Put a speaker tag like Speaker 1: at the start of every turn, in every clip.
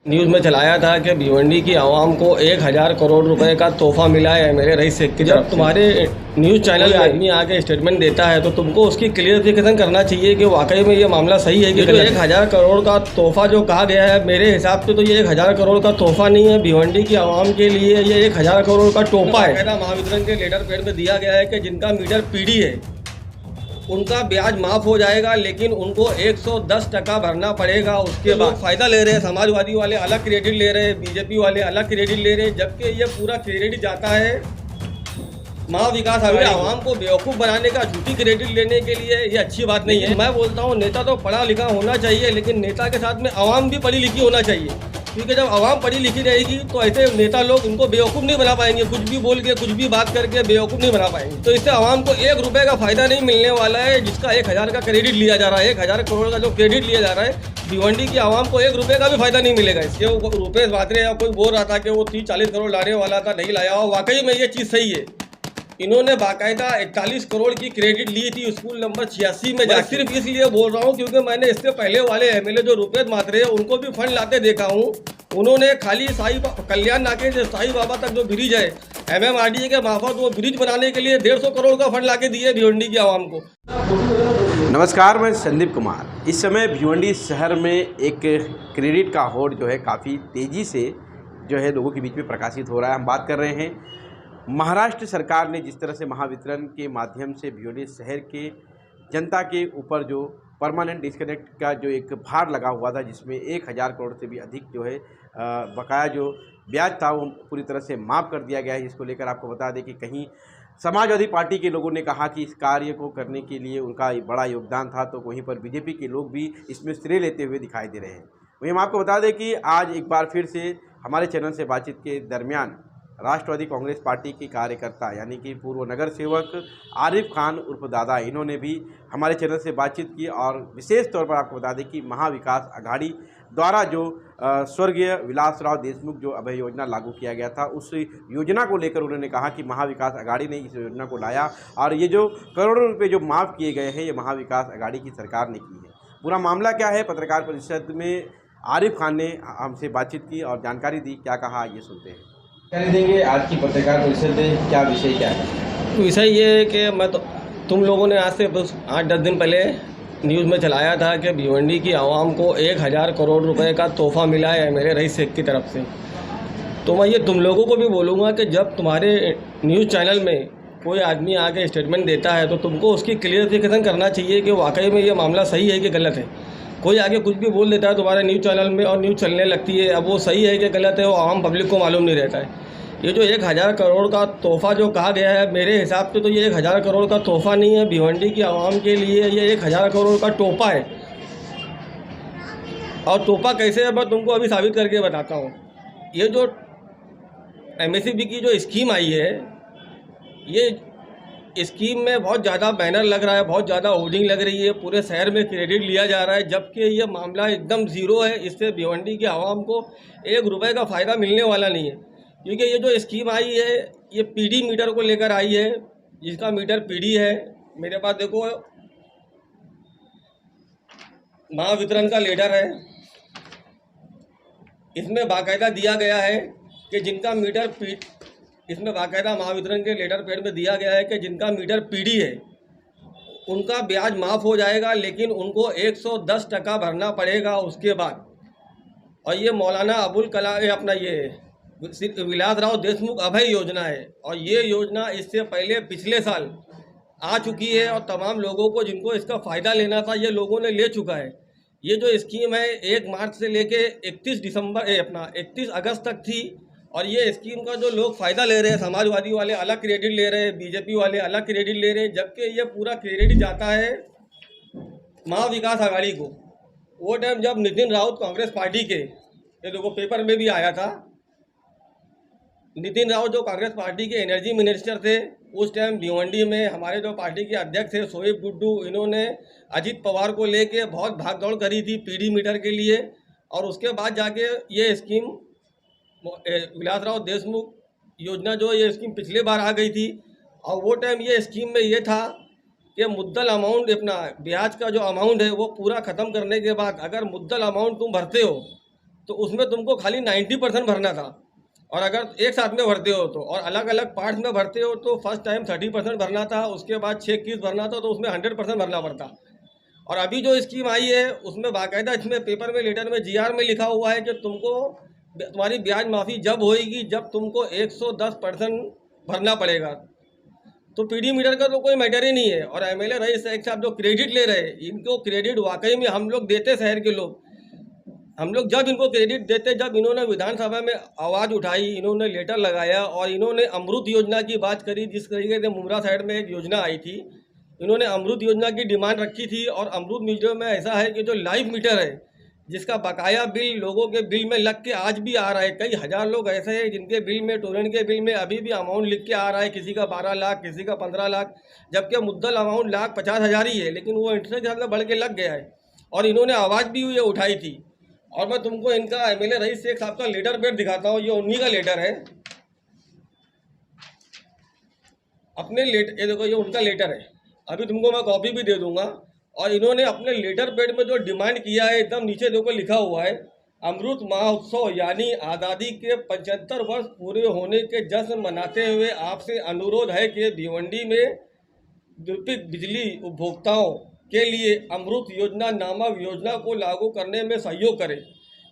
Speaker 1: News में चलाया था कि भिवंडी की आवाम को 1000 करोड़ रुपए का तोहफा मिला है एमएलए रईस शेख की। जब तुम्हारे न्यूज़ चैनल में आदमी आके स्टेटमेंट देता है तो तुमको उसकी क्लियरिफिकेशन करना चाहिए कि वाकई में ये मामला सही है कि जो 1000 करोड़ का तोहफा जो कहा गया है, मेरे हिसाब से तो ये 1000 करोड़ का तोहफा नहीं है, भिवंडी की आवाम के लिए ये 1000 करोड़ का टोपा है। महावितरण के लेटर पेड में दिया गया है कि जिनका मीटर पीडी है उनका ब्याज माफ़ हो जाएगा, लेकिन उनको 110% भरना पड़ेगा। उसके बाद फ़ायदा ले रहे हैं, समाजवादी वाले अलग क्रेडिट ले रहे हैं, बीजेपी वाले अलग क्रेडिट ले रहे हैं, जबकि ये पूरा क्रेडिट जाता है महाविकास अघाड़ी। आवाम को बेवकूफ़ बनाने का, झूठी क्रेडिट लेने के लिए ये अच्छी बात नहीं है। मैं बोलता हूँ नेता तो पढ़ा लिखा होना चाहिए, लेकिन नेता के साथ में आवाम भी पढ़ी लिखी होना चाहिए, क्योंकि जब आवाम पढ़ी लिखी रहेगी तो ऐसे नेता लोग उनको बेवकूफ़ नहीं बना पाएंगे। कुछ भी बोल के, कुछ भी बात करके बेवकूफ़ नहीं बना पाएंगे। तो इससे आवाम को 1 रुपये का फ़ायदा नहीं मिलने वाला है, जिसका 1000 का क्रेडिट लिया जा रहा है। 1000 करोड़ का जो क्रेडिट लिया जा रहा है, भिवंडी की आवाम को 1 रुपये का भी फ़ायदा नहीं मिलेगा। इसके रुपेश वात्रे या कोई बोल रहा था कि वो 30-40 करोड़ लाने वाला था, नहीं लाया हो। वाकई में ये चीज़ सही है। इन्होंने बाकायदा 41 करोड़ की क्रेडिट ली थी स्कूल नंबर 86 में। मैं सिर्फ इसलिए बोल रहा हूँ क्योंकि मैंने इससे पहले वाले एमएलए जो रुपेश मात्रे हैं उनको भी फंड लाते देखा हूँ। उन्होंने खाली कल्याण नाके से साई बाबा तक जो ब्रिज है, एमएमआरडीए के मार्फत वो ब्रिज बनाने के लिए 150 करोड़ का फंड लाके दिए भिवंडी की आवाम को।
Speaker 2: नमस्कार, मैं संदीप कुमार। इस समय भिवंडी शहर में एक क्रेडिट का होड़ जो है काफ़ी तेज़ी से जो है लोगों के बीच में प्रकाशित हो रहा है। हम बात कर रहे हैं महाराष्ट्र सरकार ने जिस तरह से महावितरण के माध्यम से भिवंडी शहर के जनता के ऊपर जो परमानेंट डिस्कनेक्ट का जो एक भार लगा हुआ था, जिसमें 1000 करोड़ से भी अधिक जो है बकाया जो ब्याज था वो पूरी तरह से माफ़ कर दिया गया है। जिसको लेकर आपको बता दें कि कहीं समाजवादी पार्टी के लोगों ने कहा कि इस कार्य को करने के लिए उनका बड़ा योगदान था, तो वहीं पर बीजेपी के लोग भी इसमें श्रेय लेते हुए दिखाई दे रहे हैं। वहीं हम आपको बता दें कि आज एक बार फिर से हमारे चैनल से बातचीत के दरमियान राष्ट्रवादी कांग्रेस पार्टी के कार्यकर्ता यानी कि पूर्व नगर सेवक आरिफ खान उर्फ दादा, इन्होंने भी हमारे चैनल से बातचीत की और विशेष तौर पर आपको बता दें कि महाविकास अघाड़ी द्वारा जो स्वर्गीय विलासराव देशमुख जो अभय योजना लागू किया गया था, उस योजना को लेकर उन्होंने कहा कि महाविकास अघाड़ी ने इस योजना को लाया और ये जो करोड़ों रुपये जो माफ़ किए गए हैं ये महाविकास अघाड़ी की सरकार ने की है। पूरा मामला क्या है, पत्रकार परिषद में आरिफ खान ने हमसे बातचीत की और जानकारी दी। क्या कहा ये सुनते हैं। क्या देंगे आज की पत्रकार परिषद में, क्या विषय क्या है?
Speaker 1: विषय ये है कि मैं तो तुम लोगों ने आज से बस 8-10 दिन पहले न्यूज़ में चलाया था कि भिवंडी की आवाम को 1000 करोड़ रुपए का तोहफा मिला है एमएलए रईस शेख की तरफ से। तो मैं ये तुम लोगों को भी बोलूँगा कि जब तुम्हारे न्यूज़ चैनल में कोई आदमी आके स्टेटमेंट देता है तो तुमको उसकी क्लियरिफिकेशन करना चाहिए कि वाकई में ये मामला सही है कि गलत है। कोई आगे कुछ भी बोल देता है तुम्हारे न्यूज़ चैनल में और न्यूज़ चलने लगती है, अब वो सही है कि गलत है वो आम पब्लिक को मालूम नहीं रहता है। ये जो 1000 करोड़ का तोहफा जो कहा गया है, मेरे हिसाब से तो ये 1000 करोड़ का तोहफा नहीं है, भिवंडी की आवाम के लिए ये 1000 करोड़ का टोपा है। और टोपा कैसे है मैं तुमको अभी साबित करके बताता हूँ। ये जो एमएसपी की जो स्कीम आई है, ये स्कीम में बहुत ज़्यादा बैनर लग रहा है, बहुत ज़्यादा होर्डिंग लग रही है, पूरे शहर में क्रेडिट लिया जा रहा है, जबकि ये मामला एकदम ज़ीरो है। इससे भिवंडी की आवाम को 1 रुपये का फ़ायदा मिलने वाला नहीं है, क्योंकि ये जो स्कीम आई है ये पीडी मीटर को लेकर आई है। जिसका मीटर पीडी है, मेरे पास देखो महावितरण का लेटर है, इसमें बाकायदा दिया गया है कि जिनका मीटर इसमें बाकायदा महावितरण के लेटर पेड में दिया गया है कि जिनका मीटर पीडी है उनका ब्याज माफ़ हो जाएगा, लेकिन उनको 110% भरना पड़ेगा उसके बाद। और ये मौलाना अबुल कलाम अपना ये विलासराव देशमुख अभय योजना है, और ये योजना इससे पहले पिछले साल आ चुकी है और तमाम लोगों को जिनको इसका फ़ायदा लेना था ये लोगों ने ले चुका है। ये जो स्कीम है 1 मार्च से लेके 31 अगस्त तक थी, और ये स्कीम का जो लोग फ़ायदा ले रहे हैं, समाजवादी वाले अलग क्रेडिट ले रहे हैं, बीजेपी वाले अलग क्रेडिट ले रहे हैं, जबकि ये पूरा क्रेडिट जाता है महाविकास अघाड़ी को। वो टाइम जब नितिन राउत कांग्रेस पार्टी के, ये देखो पेपर में भी आया था, नितिन राउत जो कांग्रेस पार्टी के एनर्जी मिनिस्टर थे, उस टाइम भिवंडी में हमारे जो पार्टी के अध्यक्ष थे शोएब गुड्डू, इन्होंने अजीत पवार को लेके बहुत भागदौड़ करी थी पीडी मीटर के लिए, और उसके बाद जाके ये स्कीम विलासराव देशमुख योजना जो ये स्कीम पिछले बार आ गई थी। और वो टाइम ये स्कीम में ये था कि मुद्दल अमाउंट अपना ब्याज का जो अमाउंट है वो पूरा ख़त्म करने के बाद अगर मुद्दल अमाउंट तुम भरते हो तो उसमें तुमको खाली 90% भरना था, और अगर एक साथ में भरते हो तो, और अलग अलग पार्ट्स में भरते हो तो फर्स्ट टाइम 30% भरना था, उसके बाद 6 किस्त भरना था, तो उसमें 100% भरना पड़ता। और अभी जो स्कीम आई है उसमें बाकायदा इसमें पेपर में लेटर में जीआर में लिखा हुआ है कि तुमको तुम्हारी ब्याज माफ़ी जब होएगी जब तुमको 110% भरना पड़ेगा। तो पीडी मीटर का तो कोई मैटर ही नहीं है। और एमएलए रईस साहब जो क्रेडिट ले रहे हैं, इनको क्रेडिट वाकई में हम लोग देते, शहर के लोग, हम लोग जब इनको क्रेडिट देते जब इन्होंने विधानसभा में आवाज़ उठाई, इन्होंने लेटर लगाया और इन्होंने अमृत योजना की बात करी। जिस तरीके से मुमरा साइड में एक योजना आई थी, इन्होंने अमृत योजना की डिमांड रखी थी। और अमृत मीटर में ऐसा है कि जो लाइव मीटर है, जिसका बकाया बिल लोगों के बिल में लग के आज भी आ रहा है। कई हज़ार लोग ऐसे हैं जिनके बिल में, टोरेंट के बिल में अभी भी अमाउंट लिख के आ रहा है, किसी का 12 लाख, किसी का 15 लाख, जबकि मुद्दल अमाउंट 1,50,000 ही है, लेकिन वो इंटरेस्ट के साथ में बढ़ के लग गया है। और इन्होंने आवाज़ भी ये उठाई थी। और मैं तुमको इनका एमएलए रईस शेख साहब का लेटर पेड दिखाता हूँ। ये उन्हीं का लेटर है, अपने ये देखो, ये उनका लेटर है। अभी तुमको मैं कॉपी भी दे दूंगा। और इन्होंने अपने लेटर पेड में जो डिमांड किया है, एकदम नीचे देखो लिखा हुआ है, अमृत महोत्सव यानी आज़ादी के 75 वर्ष पूरे होने के जश्न मनाते हुए आपसे अनुरोध है कि भिवंडी में वैकल्पिक बिजली उपभोक्ताओं के लिए अमृत योजना नामक योजना को लागू करने में सहयोग करें।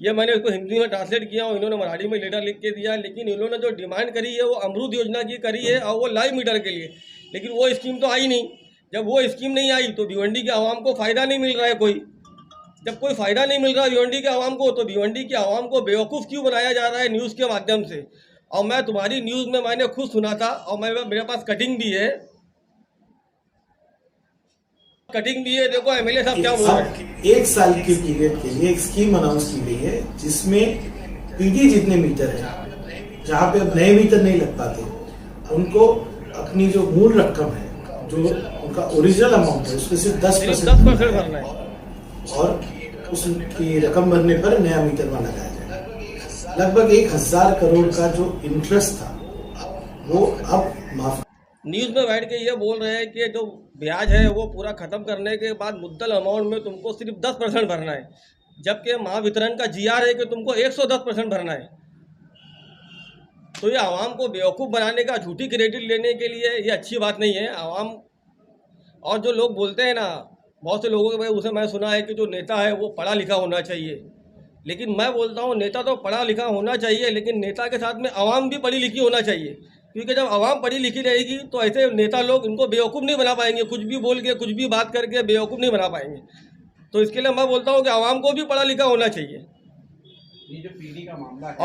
Speaker 1: ये मैंने इसको हिंदी में ट्रांसलेट किया और इन्होंने मराठी में लेटर लिख के दिया। लेकिन इन्होंने जो डिमांड करी है वो अमृत योजना की करी है, और वो लाइव मीटर के लिए। लेकिन वो स्कीम तो आई नहीं। जब वो स्कीम नहीं आई तो भिवंडी के आवाम को फ़ायदा नहीं मिल रहा है कोई। जब कोई फ़ायदा नहीं मिल रहा भिवंडी के आवाम को, तो भिवंडी के आवाम को बेवकूफ़ क्यों बनाया जा रहा है न्यूज़ के माध्यम से। और मैं तुम्हारी न्यूज़ में मैंने खुद सुना था, और मेरे पास कटिंग भी है, देखो एमएलए साहब क्या बोल रहे हैं।
Speaker 3: 1 साल के पीरियड के लिए एक स्कीम अनाउंस की गई है, जिसमें पीडी जितने मीटर है, जहाँ पे अब नए मीटर नहीं लग पाते, उनको अपनी जो मूल रकम है, जो उनका ओरिजिनल अमाउंट है, उसमें सिर्फ 10%
Speaker 1: भरना है, और
Speaker 3: उसकी रकम भरने पर नया मीटर वाला लगाया जाएगा। लगभग 1,000 करोड़ का जो इंटरेस्ट था वो अब माफ।
Speaker 1: न्यूज़ में बैठ के ये बोल रहे हैं कि जो ब्याज है वो पूरा ख़त्म करने के बाद मुद्दल अमाउंट में तुमको सिर्फ 10% भरना है, जबकि महावितरण का जीआर है कि तुमको 110% भरना है। तो ये आवाम को बेवकूफ़ बनाने का, झूठी क्रेडिट लेने के लिए ये अच्छी बात नहीं है। आवाम और जो लोग बोलते हैं ना, बहुत से लोगों के उसे मैं सुना है कि जो नेता है वो पढ़ा लिखा होना चाहिए। लेकिन मैं बोलता हूँ नेता तो पढ़ा लिखा होना चाहिए, लेकिन नेता के साथ में आवाम भी पढ़ी लिखी होना चाहिए। क्योंकि जब आवाम पढ़ी लिखी रहेगी तो ऐसे नेता लोग इनको बेवकूफ़ नहीं बना पाएंगे, कुछ भी बोल के, कुछ भी बात करके बेवकूफ़ नहीं बना पाएंगे। तो इसके लिए मैं बोलता हूँ कि आवाम को भी पढ़ा लिखा होना चाहिए।
Speaker 2: ये जो पीडी का मामला है,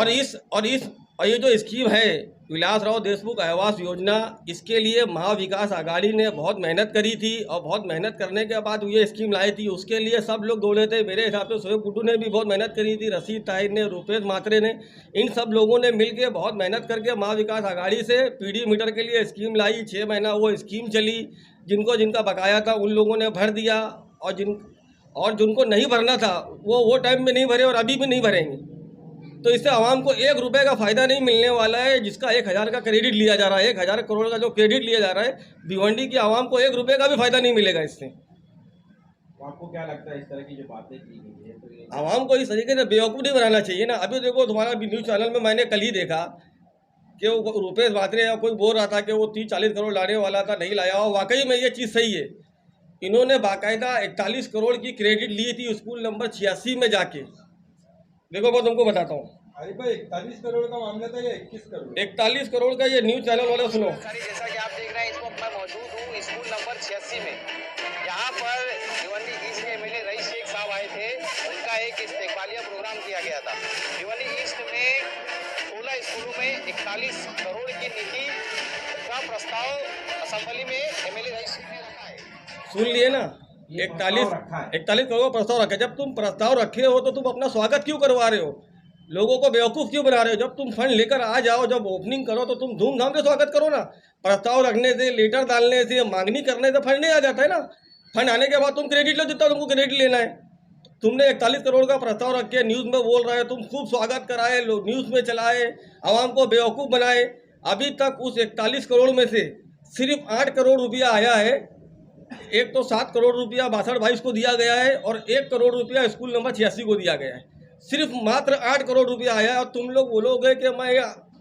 Speaker 1: और ये जो स्कीम है विलासराव देशमुख आवास योजना, इसके लिए महाविकास आघाड़ी ने बहुत मेहनत करी थी, और बहुत मेहनत करने के बाद ये स्कीम लाई थी। उसके लिए सब लोग दौड़े थे। मेरे हिसाब से शोएब कुड्डू ने भी बहुत मेहनत करी थी, रशीद ताहिर ने, रुपेश मात्रे ने, इन सब लोगों ने मिलकर बहुत मेहनत करके महाविकास आघाड़ी से पीडी मीटर के लिए स्कीम लाई। 6 महीना वो स्कीम चली। जिनका बकाया था उन लोगों ने भर दिया, और जिनको नहीं भरना था वो टाइम में नहीं भरे, और अभी भी नहीं भरेंगे। तो इससे आवाम को 1 रुपये का फ़ायदा नहीं मिलने वाला है, जिसका 1,000 का क्रेडिट लिया जा रहा है। 1,000 करोड़ का जो क्रेडिट लिया जा रहा है, भिवंडी की आवाम को 1 रुपये का भी फ़ायदा नहीं मिलेगा इससे।
Speaker 2: तो आपको क्या लगता है इस तरह की जो बातें की गई है, तो ये
Speaker 1: आवाम को इस तरीके से बेवकूफ़ नहीं बनाना चाहिए ना। अभी देखो तुम्हारा न्यूज़ चैनल में मैंने कल ही देखा कि वो रुपेश मात्रे या कोई बोल रहा था कि वो 30-40 करोड़ लाने वाला था, नहीं लाया। और वाकई में ये चीज़ सही है। इन्होंने बाकायदा 41 करोड़ की क्रेडिट ली थी स्कूल नंबर 86 में जाके। देखो मैं तुमको बताता हूँ।
Speaker 4: अरे भाई 41 करोड़ का मामला था या 21 करोड़?
Speaker 1: 41 करोड़ का ये न्यूज़ चैनल वाले सुनो।
Speaker 5: जैसा कि आप देख रहे हैं, इस वक्त मैं मौजूद हूँ स्कूल नंबर 86 में। यहाँ पर भिवंडी ईस्ट के एमएलए रईस शेख साहब आए थे। उनका एक इस्तेकबालिया प्रोग्राम किया गया था। भिवंडी ईस्ट में 16 स्कूलों में 41 करोड़ की नीति का प्रस्ताव असेंबली में एमएलए रईस शेख ने रखा है।
Speaker 1: सुन लिए ना, 41 करोड़ का प्रस्ताव रखा। जब तुम प्रस्ताव रखे हो तो तुम अपना स्वागत क्यों करवा रहे हो? लोगों को बेवकूफ़ क्यों बना रहे हो? जब तुम फंड लेकर आ जाओ, जब ओपनिंग करो तो तुम धूमधाम से स्वागत करो ना। प्रस्ताव रखने से, लेटर डालने से, मांगनी करने से फंड नहीं आ जाता है ना। फंड आने के बाद तुम क्रेडिट लो, जितना तुमको क्रेडिट लेना है। तुमने 41 करोड़ का प्रस्ताव रख के न्यूज़ में बोल रहे हो, तुम खूब स्वागत कराए, लोग न्यूज़ में चलाए, आवाम को बेवकूफ़ बनाए। अभी तक उस 41 करोड़ में से सिर्फ 8 करोड़ रुपया आया है। एक तो 7 करोड़ रुपया 62 को दिया गया है, और 1 करोड़ रुपया स्कूल नंबर 86 को दिया गया है। सिर्फ मात्र 8 करोड़ रुपया आया और तुम लोग बोलोगे कि मैं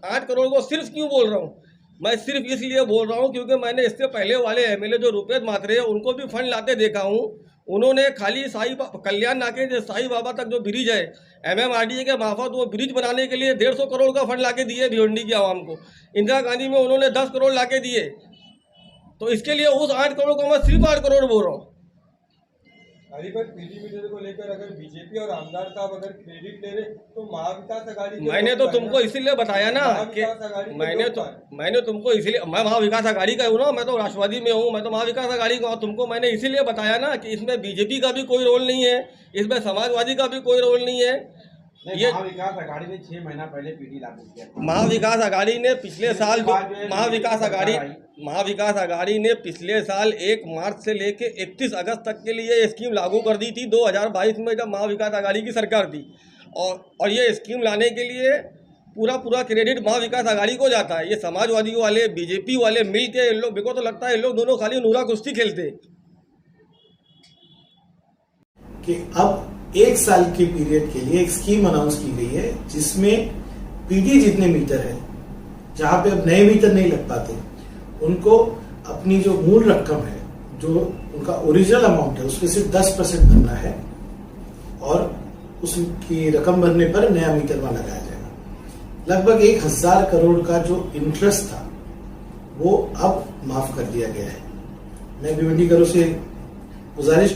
Speaker 1: 8 करोड़ को सिर्फ क्यों बोल रहा हूँ। मैं सिर्फ इसलिए बोल रहा हूँ क्योंकि मैंने इससे पहले वाले एमएलए जो रुपेश मात्रे हैं उनको भी फंड लाते देखा हूँ। उन्होंने खाली कल्याण नाके से साई बाबा तक जो ब्रिज है एमएमआरडीए के मार्फत वो ब्रिज बनाने के लिए 150 करोड़ का फंड लाके दिए भिवंडी की आवाम को। इंदिरा गांधी में उन्होंने 10 करोड़ लाके दिए। तो इसके लिए उस 8 करोड़ को मैं सिर्फ 8 करोड़ बोल रहा हूँ।
Speaker 4: अली पर पीडी मीटर को लेकर अगर बीजेपी और आमदार साहब अगर क्रेडिट ले रहे तो महाविकास अघाड़ी के
Speaker 1: मैंने तो तुमको इसीलिए बताया ना कि मैंने तुमको इसीलिए, मैं महाविकास अघाड़ी का हूँ ना, मैं तो राष्ट्रवादी में हूँ, मैं तो महाविकास अघाड़ी का हूँ। तुमको मैंने इसीलिए बताया ना कि इसमें बीजेपी का भी कोई रोल नहीं है, इसमें समाजवादी का भी कोई रोल नहीं है।
Speaker 2: ये महाविकास अघाड़ी ने 6 महीना पहले पीडी लागू किया।
Speaker 1: महाविकास अघाड़ी ने पिछले साल महाविकास अघाड़ी ने पिछले साल 1 मार्च से लेके 31 अगस्त तक के लिए ये स्कीम लागू कर दी थी 2022 में, जब महाविकास अघाड़ी की सरकार थी। और ये स्कीम लाने के लिए पूरा क्रेडिट महाविकास अघाड़ी को जाता है। ये समाजवादी वाले बीजेपी वाले मिल के इन लोग, मेरे को तो लगता है इन लोग दोनों खाली नूरा कुश्ती खेलते
Speaker 3: कि अब 1 साल के पीरियड के लिए एक स्कीम अनाउंस की गई है जिसमें पीडी जितने मीटर है, जहां पे अब नए मीटर नहीं लग पाते, उनको अपनी जो मूल रकम है, जो उनका ओरिजिनल अमाउंट है, उसमें सिर्फ 10% भरना है और उसकी रकम भरने पर नया मीटर वहां लगाया जाएगा। लगभग 1000 करोड़ का जो इंटरेस्ट था वो अब माफ कर दिया गया है। मैं भिवंडीकरों से गुजारिश